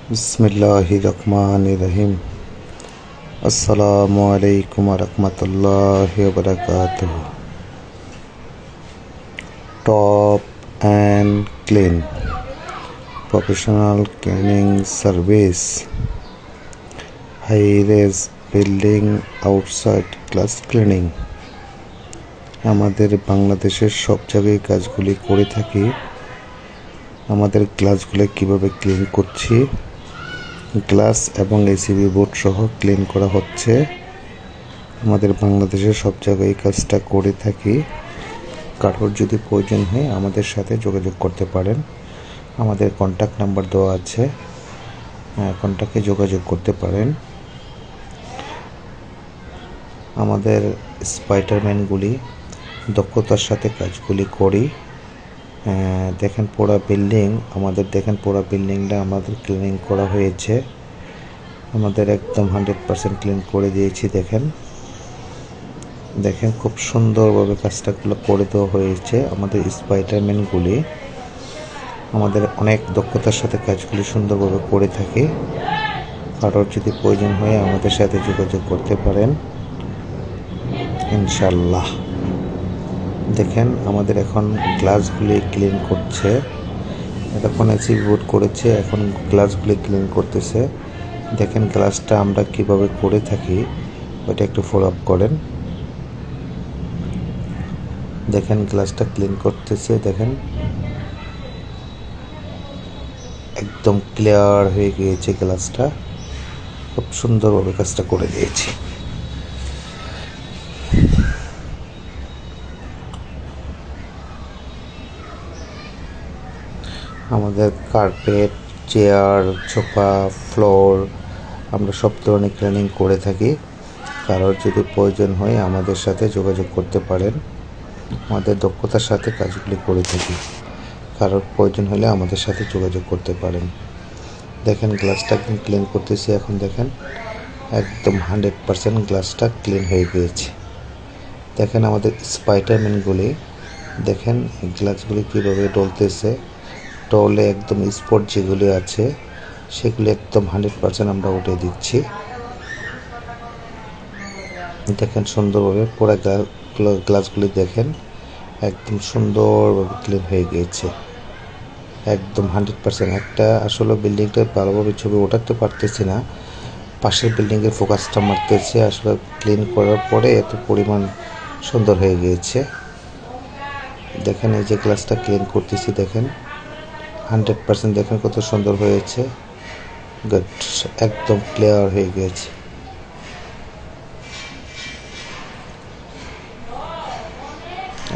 बिस्मिल्लाहिर्रहमानिर्रहीम। अस्सलामु अलैकुम वरहमतुल्लाहि वबरकातुहू। Top and clean professional cleaning service, high rise building outside glass cleaning. আমাদের বাংলাদেশের সব জায়গায় কাজগুলি করে থাকি। আমাদের গ্লাসগুলো কিভাবে ক্লিন করছি, গ্লাস এবং এসিবি বোর্ড সহ ক্লিন করা হচ্ছে। আমাদের বাংলাদেশের সব জায়গায় কাজটা করে থাকি। কারোর যদি প্রয়োজন হয় আমাদের সাথে যোগাযোগ করতে পারেন। আমাদের কন্ট্যাক্ট নাম্বার দেওয়া আছে, কন্ট্যাক্টে যোগাযোগ করতে পারেন। আমাদের স্পাইডারম্যানগুলি দক্ষতার সাথে কাজগুলি করি। দেখেন পুরো বিল্ডিংটা আমাদের ক্লিনিং করা হয়েছে। আমাদের একদম 100% ক্লিন করে দিয়েছি। দেখেন খুব সুন্দরভাবে কাজটাগুলো করে দেওয়া হয়েছে। আমাদের স্পাইডারম্যানগুলি আমাদের অনেক দক্ষতার সাথে কাজগুলি সুন্দরভাবে করে থাকি। কারোর যদি প্রয়োজন হয় আমাদের সাথে যোগাযোগ করতে পারেন ইনশাল্লাহ। দেখেন আমাদের এখন গ্লাসগুলি ক্লিন করছে। এখন এসি বোর্ড করেছে, এখন গ্লাসগুলি ক্লিন করতেছে। দেখেন গ্লাসটা আমরা কিভাবে করে থাকি ওইটা একটু ফলো আপ করেন। দেখেন গ্লাসটা ক্লিন করতেছে। দেখেন একদম ক্লিয়ার হয়ে গিয়েছে গ্লাসটা। খুব সুন্দরভাবে কাজটা করে দিয়েছি। আমাদের কার্পেট, চেয়ার, সোফা, ফ্লোর আমরা সব ধরনের ক্লিনিং করে থাকি। কারোর যদি প্রয়োজন হয় আমাদের সাথে যোগাযোগ করতে পারেন। আমাদের দক্ষতার সাথে কাজগুলি করে থাকি। কারোর প্রয়োজন হলে আমাদের সাথে যোগাযোগ করতে পারেন। দেখেন গ্লাসটা ক্লিন করতেছি। এখন দেখেন একদম 100% গ্লাসটা ক্লিন হয়ে গিয়েছে। দেখেন আমাদের স্পাইডারম্যানগুলি, দেখেন গ্লাসগুলি কীভাবে ডলতেছে। টলে একদম স্পট যেগুলি আছে সেগুলি একদম 100% আমরা উঠে দিচ্ছি। দেখেন সুন্দরভাবে পুরো গ্লাসগুলি দেখেন একদম সুন্দরভাবে ক্লিন হয়ে গিয়েছে। একদম 100%। একটা আসলে বিল্ডিংটা ভালোভাবে ছবি ওঠাতে পারতেছি না, পাশের বিল্ডিংয়ের ফোকাসটা মারতেছে। আসলে ক্লিন করার পরে এত পরিমাণ সুন্দর হয়ে গিয়েছে। দেখেন এই যে গ্লাসটা ক্লিন করতেছি, দেখেন 100%। দেখেন কত সুন্দর হয়েছে। গুড, একদম ক্লিয়ার হয়ে গিয়েছে।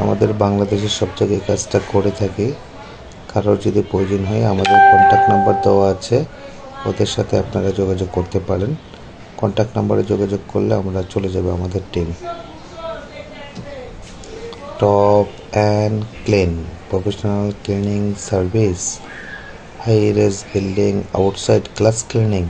আমাদের বাংলাদেশের সব জায়গায় কাজটা করে থাকি। কারোর যদি প্রয়োজন হয় আমাদের কন্ট্যাক্ট নাম্বার দেওয়া আছে, ওদের সাথে আপনারা যোগাযোগ করতে পারেন। কন্ট্যাক্ট নাম্বারে যোগাযোগ করলে আমরা চলে যাবে আমাদের team. Top and clean professional cleaning service, high rise building outside glass cleaning.